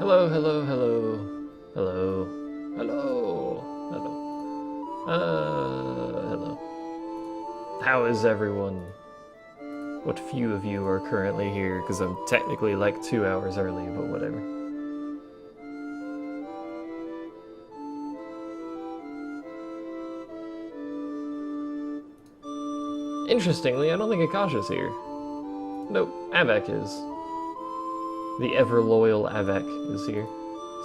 Hello, hello, hello. Hello. Hello. Hello. Hello. How is everyone? What few of you are currently here, because I'm technically like 2 hours early, but whatever. Interestingly, I don't think Akasha's here. Nope, Avak is. The ever-loyal Avak is here,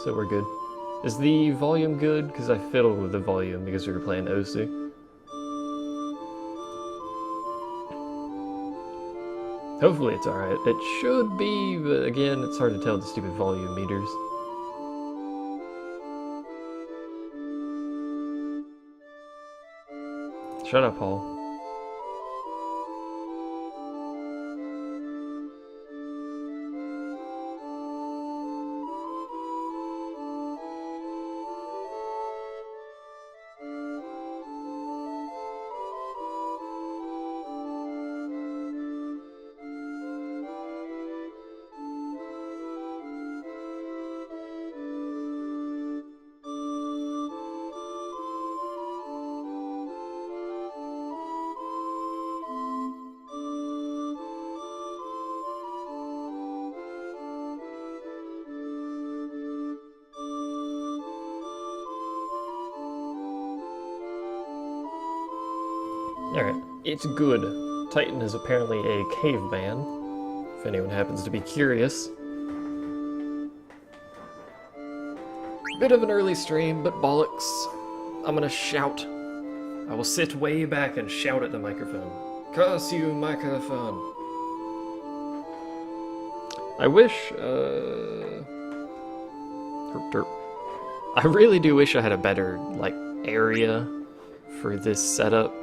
so we're good. Is the volume good? Because I fiddled with the volume because we were playing Osu. Hopefully it's alright. It should be, but again, it's hard to tell with the stupid volume meters. Shut up, Paul. Alright, it's good. Titan is apparently a caveman, if anyone happens to be curious. Bit of an early stream, but bollocks. I'm gonna shout. I will sit way back and shout at the microphone. Curse you, microphone! I wish, Herp derp. I really do wish I had a better, like, area for this setup.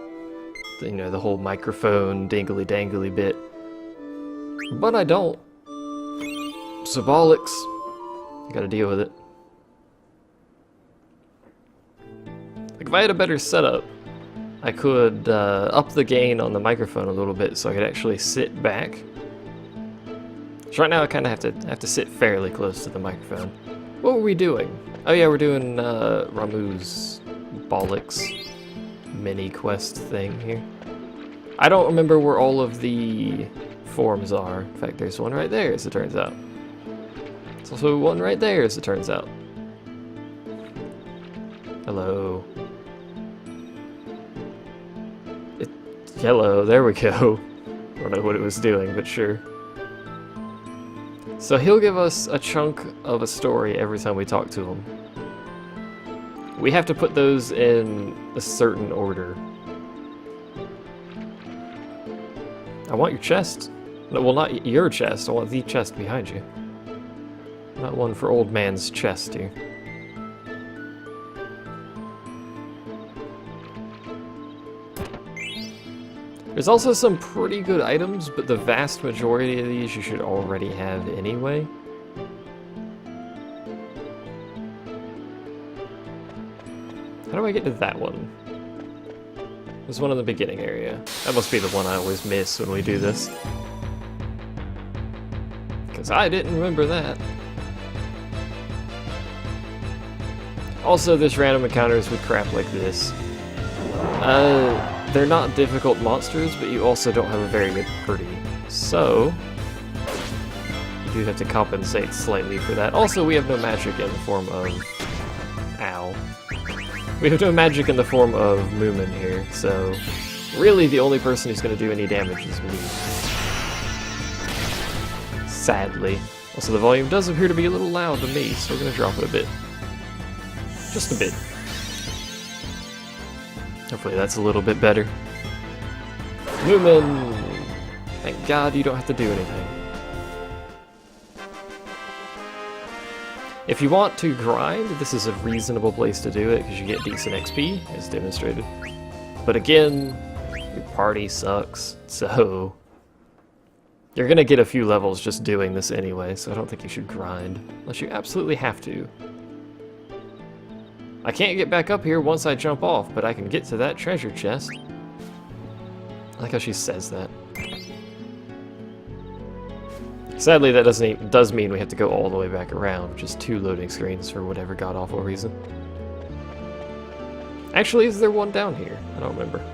You know, the whole microphone dangly-dangly bit. But I don't. So bollocks. I gotta deal with it. Like, if I had a better setup, I could up the gain on the microphone a little bit so I could actually sit back. So right now I kind of have to sit fairly close to the microphone. What were we doing? Oh yeah, we're doing Ramuh's bollocks mini quest thing here. I don't remember where all of the forms are. In fact, there's one right there, as it turns out. There's also one right there, as it turns out. Hello. Hello, there we go. I don't know what it was doing, but sure. So he'll give us a chunk of a story every time we talk to him. We have to put those in a certain order. I want your chest. No, well, not your chest. I want the chest behind you. Not one for old man's chest here. There's also some pretty good items, but the vast majority of these you should already have anyway. How do I get to that one? There's one in the beginning area. That must be the one I always miss when we do this. Because I didn't remember that. Also, there's random encounters with crap like this. They're not difficult monsters, but you also don't have a very good party. So, you do have to compensate slightly for that. Also, we have no magic in the form of... Ow. We have no magic in the form of Moomin here, so really the only person who's going to do any damage is me. Sadly. Also, the volume does appear to be a little loud to me, so we're going to drop it a bit. Just a bit. Hopefully that's a little bit better. Moomin! Thank God you don't have to do anything. If you want to grind, this is a reasonable place to do it because you get decent XP, as demonstrated. But again, your party sucks, so you're gonna get a few levels just doing this anyway, so I don't think you should grind, unless you absolutely have to. I can't get back up here once I jump off, but I can get to that treasure chest. I like how she says that. Sadly, that does mean we have to go all the way back around, just 2 loading screens for whatever god-awful reason. Actually, is there one down here? I don't remember.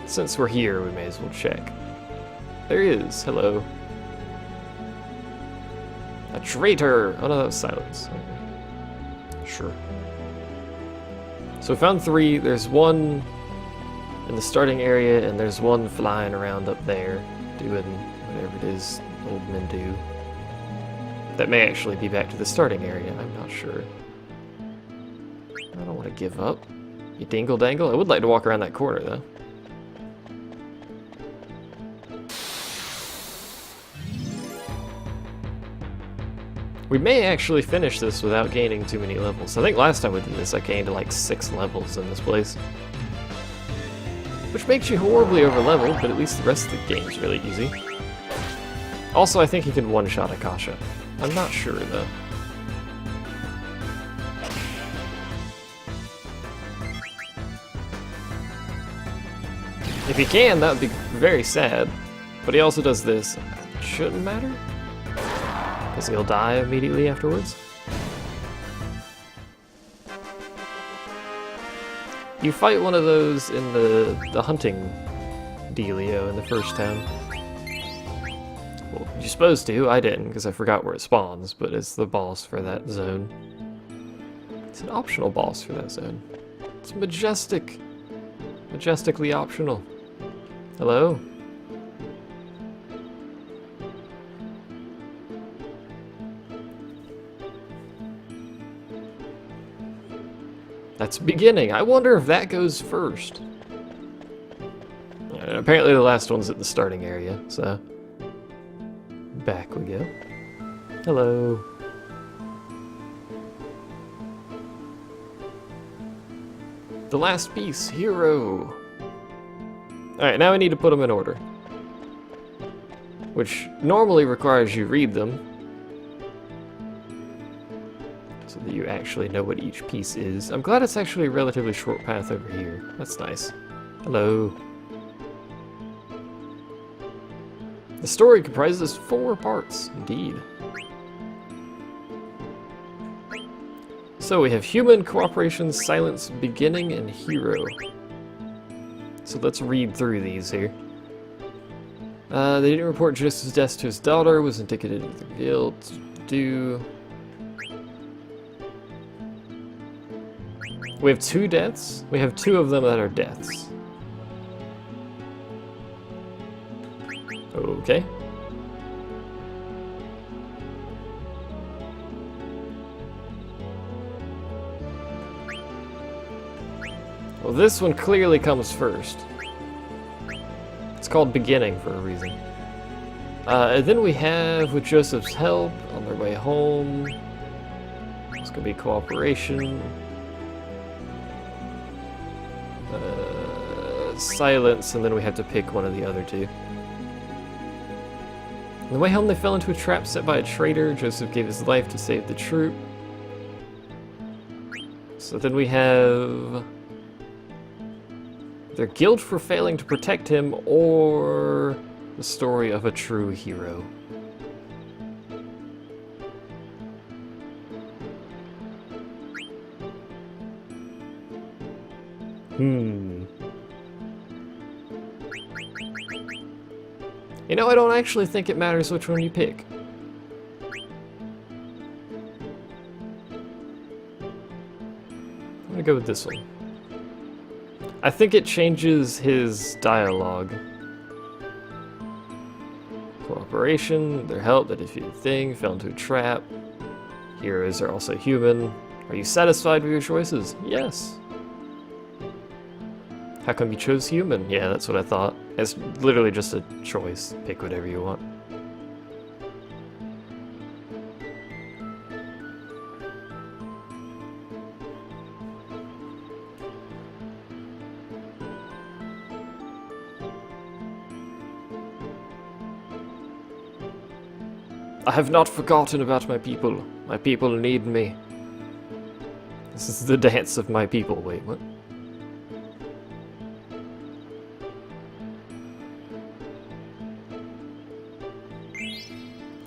Since we're here, we may as well check. There is. Hello. A traitor! Oh no, that was silence. Okay. Sure. So we found 3. There's 1 in the starting area, and there's 1 flying around up there, doing whatever it is old men do. That may actually be back to the starting area, I'm not sure. I don't want to give up. You dingle dangle? I would like to walk around that corner though. We may actually finish this without gaining too many levels. I think last time we did this I gained like 6 levels in this place. Which makes you horribly over leveled, but at least the rest of the game's really easy. Also, I think you can one-shot Akasha. I'm not sure, though. If he can, that would be very sad. But he also does this. It shouldn't matter? Because he'll die immediately afterwards. You fight one of those in the hunting dealio in the first town. Well, you're supposed to. I didn't, because I forgot where it spawns, but it's the boss for that zone. It's an optional boss for that zone. It's majestic. Majestically optional. Hello? That's beginning. I wonder if that goes first. And apparently the last one's at the starting area, so... Back we go. Hello. The last piece, hero. Alright, now I need to put them in order. Which normally requires you read them. So that you actually know what each piece is. I'm glad it's actually a relatively short path over here. That's nice. Hello. The story comprises 4 parts, indeed. So we have human, cooperation, silence, beginning, and hero. So let's read through these here. They didn't report Joseph's death to his daughter, was indicative of the guilt. We have 2 deaths. We have 2 of them that are deaths. Okay. Well, this one clearly comes first. It's called Beginning for a reason. And then we have, with Joseph's help, on their way home. It's gonna be cooperation. Silence, and then we have to pick one of the other 2. On the way home, they fell into a trap set by a traitor. Joseph gave his life to save the troop. So then we have their guilt for failing to protect him, or the story of a true hero. You know, I don't actually think it matters which one you pick. I'm gonna go with this one. I think it changes his dialogue. Cooperation, their help, the defeated thing, fell into a trap. Heroes are also human. Are you satisfied with your choices? Yes. How come you chose human? Yeah, that's what I thought. It's literally just a choice. Pick whatever you want. I have not forgotten about my people. My people need me. This is the dance of my people. Wait, what?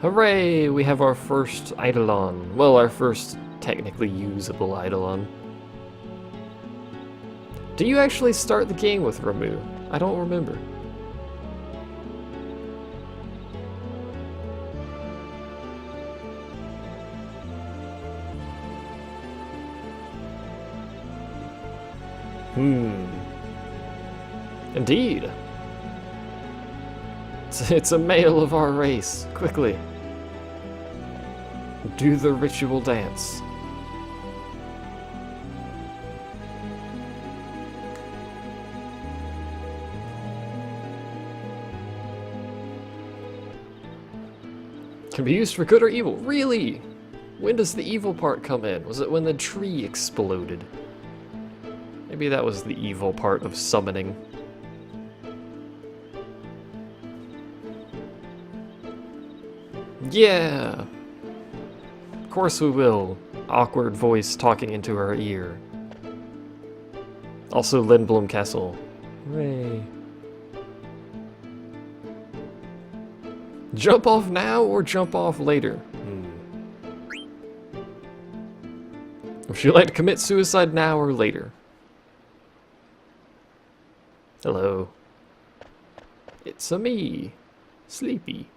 Hooray! We have our first Eidolon. Well, our first technically usable Eidolon. Do you actually start the game with Ramuh? I don't remember. Indeed. It's a male of our race. Quickly. Do the ritual dance. Can be used for good or evil. Really? When does the evil part come in? Was it when the tree exploded? Maybe that was the evil part of summoning. Yeah! Of course we will. Awkward voice talking into her ear. Also Lindblom Castle. Hooray. Jump off now or jump off later? Would you like to commit suicide now or later? Hello. It's a me, Sleepy.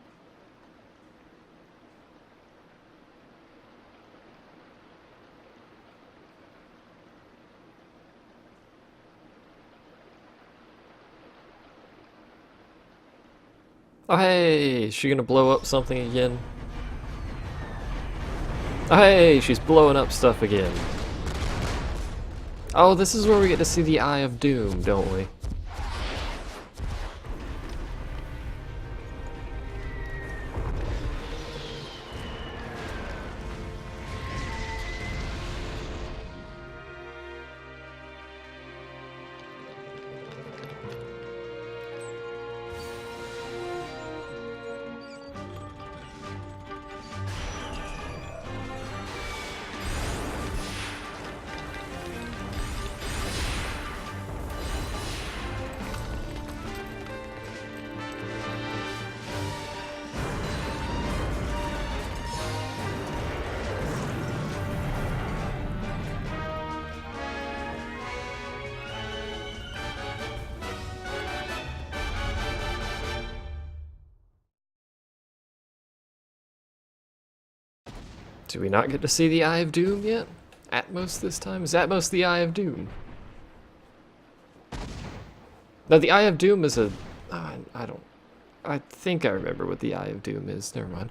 Oh hey, is she gonna blow up something again? Oh hey, she's blowing up stuff again. Oh, this is where we get to see the Eye of Doom, don't we? Do we not get to see the Eye of Doom yet? Atmos this time? Is Atmos the Eye of Doom? No, the Eye of Doom is a... I don't... I think I remember what the Eye of Doom is. Never mind.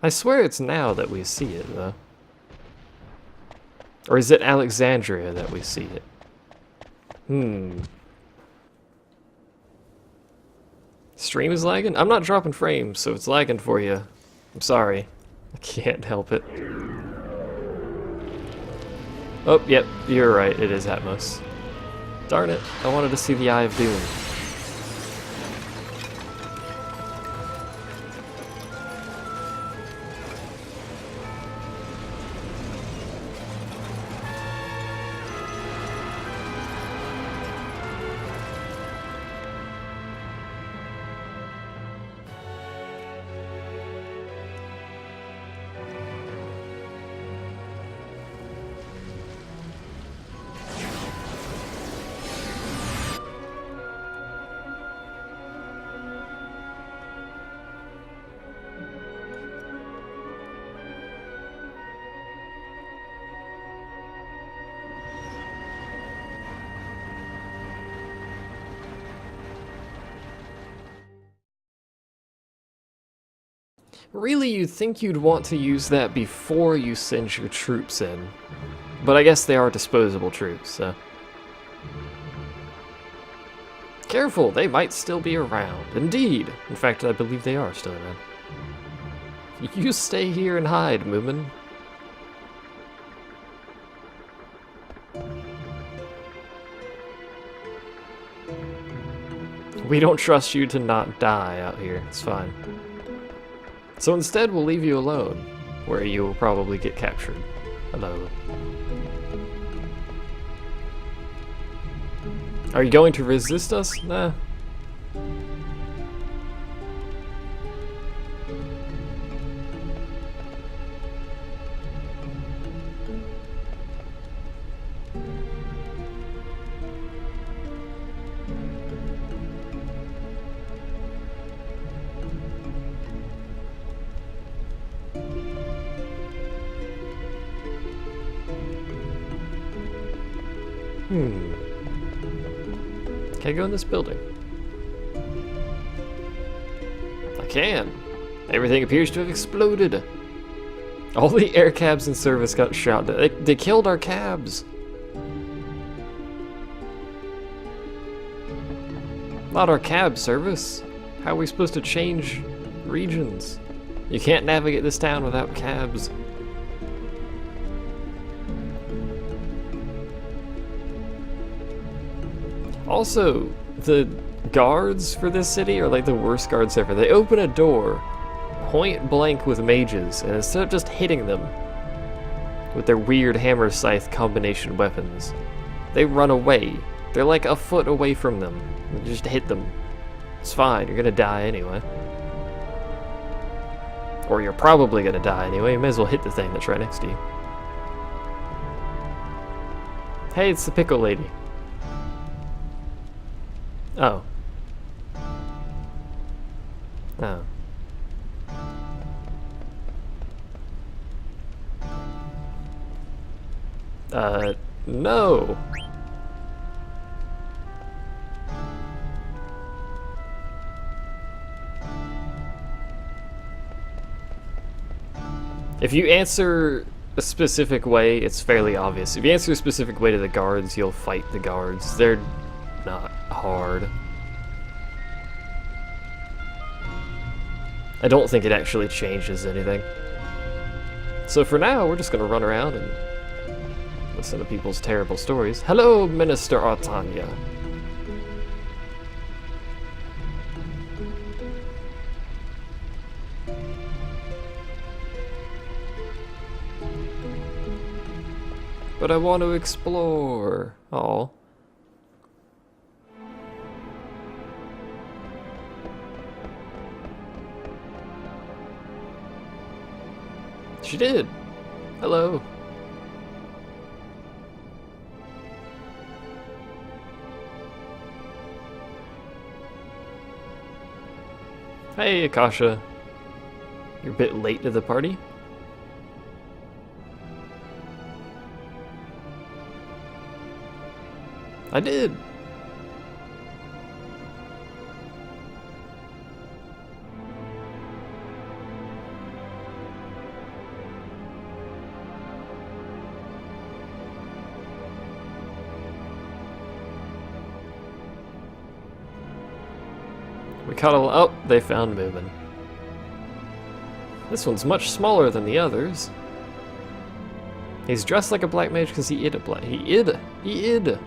I swear it's now that we see it, though. Or is it Alexandria that we see it? Stream is lagging? I'm not dropping frames, so it's lagging for you. I'm sorry. I can't help it. Oh, yep, you're right, it is Atmos. Darn it, I wanted to see the Eye of Doom. Really, you'd think you'd want to use that before you send your troops in. But I guess they are disposable troops, so... Careful, they might still be around. Indeed! In fact, I believe they are still around. You stay here and hide, Moomin. We don't trust you to not die out here, it's fine. So instead, we'll leave you alone, where you will probably get captured. Hello. Are you going to resist us? Nah. Can I go in this building? I can. Everything appears to have exploded. All the air cabs in service got shot. They killed our cabs. Not our cab service. How are we supposed to change regions? You can't navigate this town without cabs. Also, the guards for this city are like the worst guards ever. They open a door point blank with mages, and instead of just hitting them with their weird hammer scythe combination weapons, they run away. They're like a foot away from them. You just hit them. It's fine, you're gonna die anyway. Or you're probably gonna die anyway, you may as well hit the thing that's right next to you. Hey, it's the pickle lady. Oh. Oh. No. If you answer a specific way, it's fairly obvious. If you answer a specific way to the guards, you'll fight the guards. They're not hard. I don't think it actually changes anything. So for now, we're just gonna run around and listen to people's terrible stories. Hello, Minister Artania. But I want to explore. Oh. She did. Hello. Hey, Akasha. You're a bit late to the party. I did. We caught a... Oh, they found Moomin. This one's much smaller than the others. He's dressed like a black mage because he id a black... He id.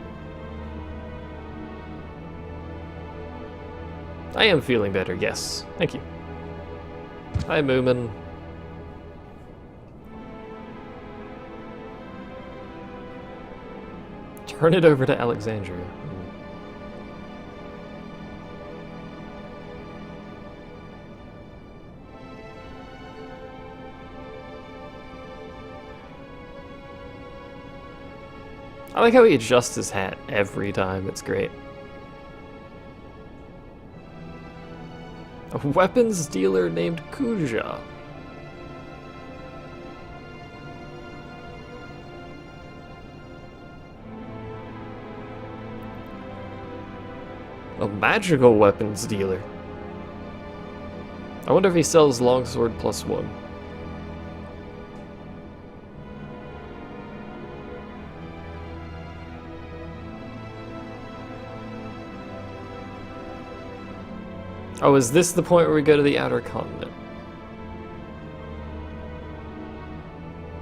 I am feeling better, yes. Thank you. Hi, Moomin. Turn it over to Alexandria. I like how he adjusts his hat every time, it's great. A weapons dealer named Kuja. A magical weapons dealer. I wonder if he sells longsword +1. Oh, is this the point where we go to the outer continent?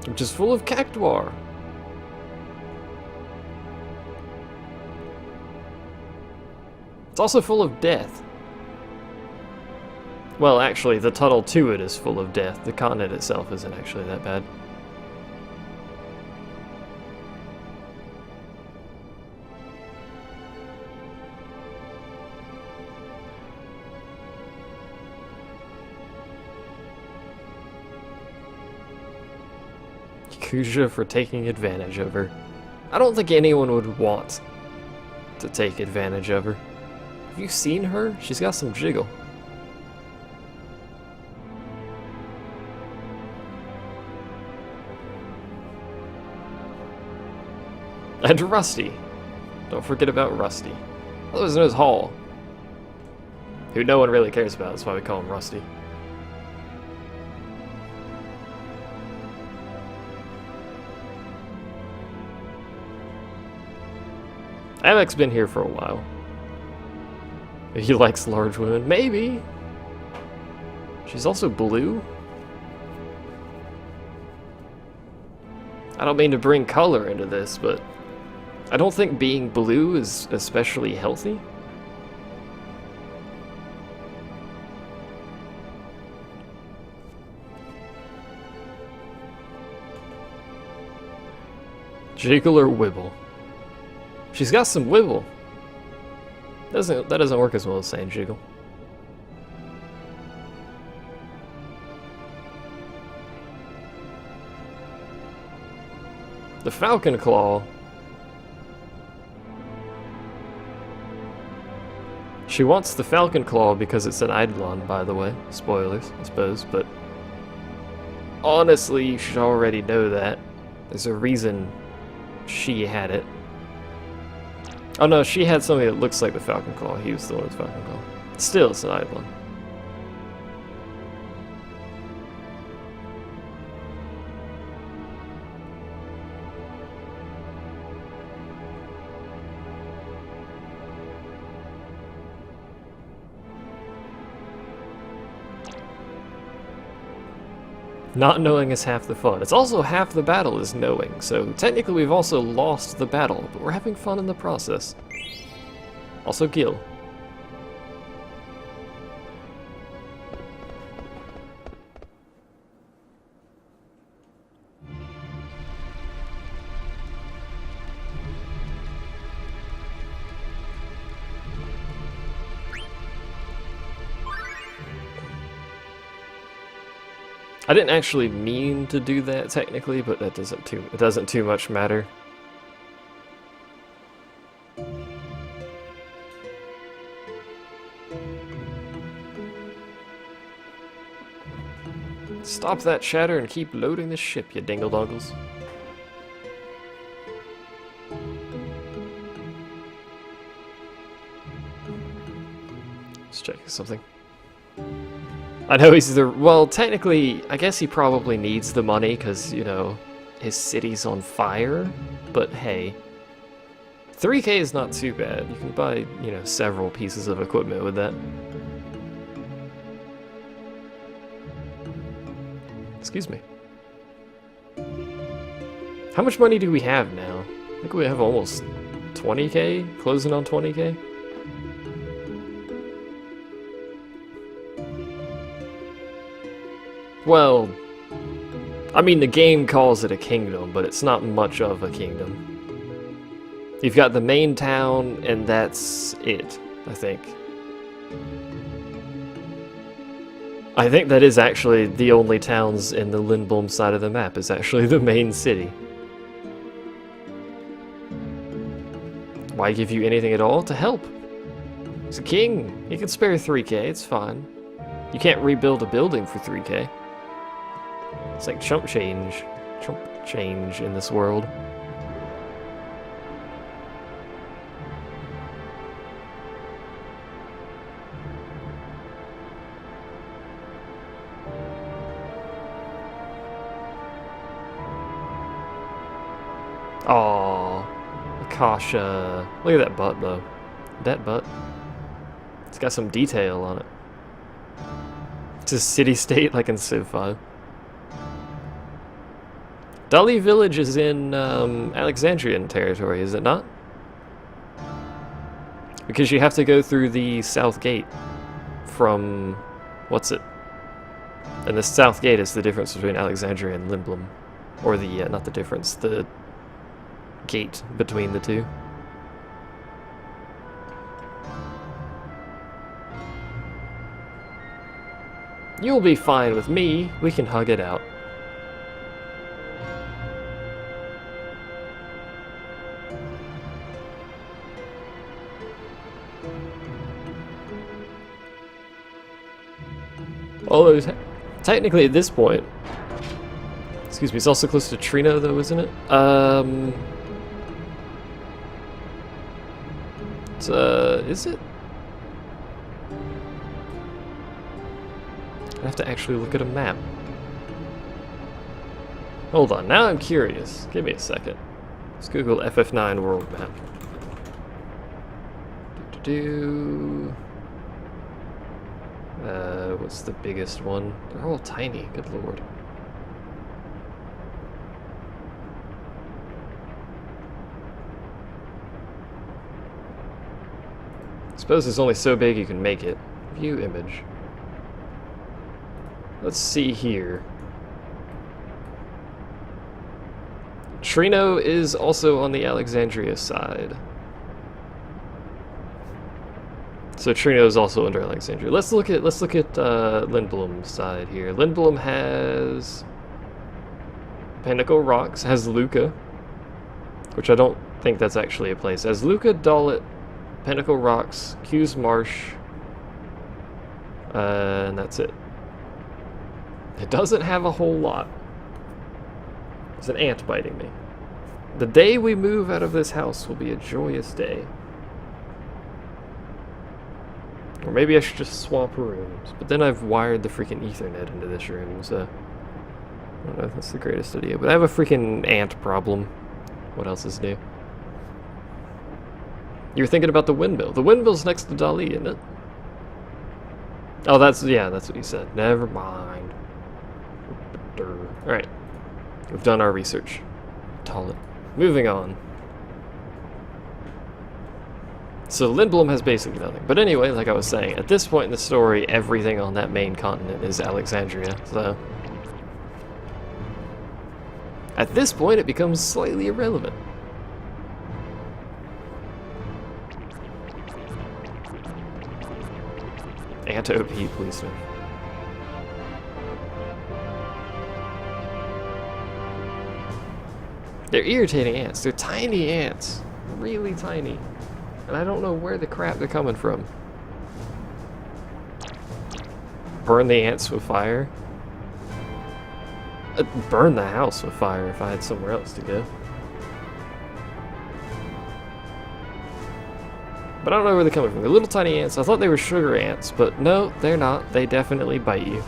Which is full of cactuar. It's also full of death. Well, actually, the tunnel to it is full of death. The continent itself isn't actually that bad. Kuja for taking advantage of her. I don't think anyone would want to take advantage of her. Have you seen her? She's got some jiggle. And Rusty. Don't forget about Rusty. Otherwise known as Hall. Who no one really cares about, that's why we call him Rusty. Avek's been here for a while. He likes large women. Maybe. She's also blue. I don't mean to bring color into this, but I don't think being blue is especially healthy. Jiggle or wibble? She's got some wibble. That doesn't work as well as saying jiggle. The Falcon Claw. She wants the Falcon Claw because it's an Eidolon, by the way. Spoilers, I suppose, but honestly, you should already know that. There's a reason she had it. Oh no, she had something that looks like the Falcon Claw. He was the one with the Falcon Claw. Still, it's an Eidolon. Not knowing is half the fun. It's also half the battle is knowing, so technically we've also lost the battle, but we're having fun in the process. Also Gil. I didn't actually mean to do that technically, but that doesn't too much matter. Stop that chatter and keep loading the ship, you dingle-dongles. Let's check something. I know he's the... Well, technically, I guess he probably needs the money because, you know, his city's on fire. But hey, 3K is not too bad. You can buy, you know, several pieces of equipment with that. Excuse me. How much money do we have now? I think we have almost 20K? Closing on 20K? Well, I mean, the game calls it a kingdom, but it's not much of a kingdom. You've got the main town, and that's it, I think. I think that is actually the only towns in the Lindblum side of the map, is actually the main city. Why give you anything at all? To help. He's a king. He can spare 3K, it's fine. You can't rebuild a building for 3K. It's like chump change in this world. Aww, Akasha. Look at that butt though. That butt. It's got some detail on it. It's a city-state like in Civ 5. Dali Village is in Alexandrian territory, is it not? Because you have to go through the South Gate from... what's it? And the South Gate is the difference between Alexandria and Lindblum. Or the, not the difference, the gate between the two. You'll be fine with me. We can hug it out. Although, technically at this point... Excuse me, it's also close to Trino though, isn't it? is it? I have to actually look at a map. Hold on, now I'm curious. Give me a second. Let's Google FF9 world map. What's the biggest one? They're all tiny, good lord. I suppose it's only so big you can make it. View image. Let's see here. Trino is also on the Alexandria side. So Trino is also under Alexandria. Let's look at Lindblom's side here. Lindblom has Pinnacle Rocks, has Luca, which I don't think that's actually a place. It has Luca, Dawlet, Pinnacle Rocks, Q's Marsh, and that's it. It doesn't have a whole lot. There's an ant biting me. The day we move out of this house will be a joyous day. Or maybe I should just swap rooms. But then I've wired the freaking Ethernet into this room, so I don't know if that's the greatest idea. But I have a freaking ant problem. What else is new? You were thinking about the windmill. The windmill's next to Dali, isn't it? Oh, that's what you said. Never mind. Alright. We've done our research. Toilet. Moving on. So Lindblom has basically nothing. But anyway, like I was saying, at this point in the story, everything on that main continent is Alexandria, so at this point it becomes slightly irrelevant. Anti-OP policeman. They're irritating ants. They're tiny ants. Really tiny. And I don't know where the crap they're coming from. Burn the ants with fire? I'd burn the house with fire if I had somewhere else to go. But I don't know where they're coming from. They're little tiny ants. I thought they were sugar ants, but no, they're not. They definitely bite you.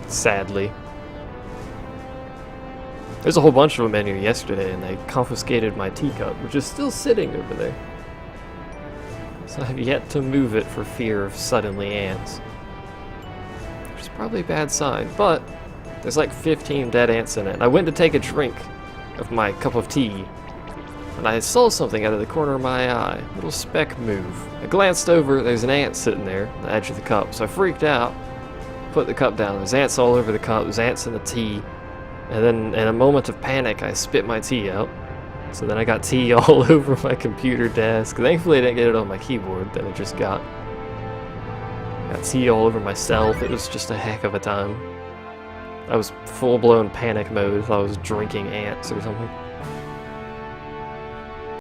Sadly. There's a whole bunch of them in here yesterday, and they confiscated my teacup, which is still sitting over there. So I've yet to move it for fear of suddenly ants. Which is probably a bad sign, but there's like 15 dead ants in it. And I went to take a drink of my cup of tea, and I saw something out of the corner of my eye. A little speck move. I glanced over, there's an ant sitting there on the edge of the cup, so I freaked out, put the cup down. There's ants all over the cup, there's ants in the tea. And then, in a moment of panic, I spit my tea out. So then I got tea all over my computer desk. Thankfully I didn't get it on my keyboard that I just got. Got tea all over myself. It was just a heck of a time. I was full-blown panic mode. I thought I was drinking ants or something.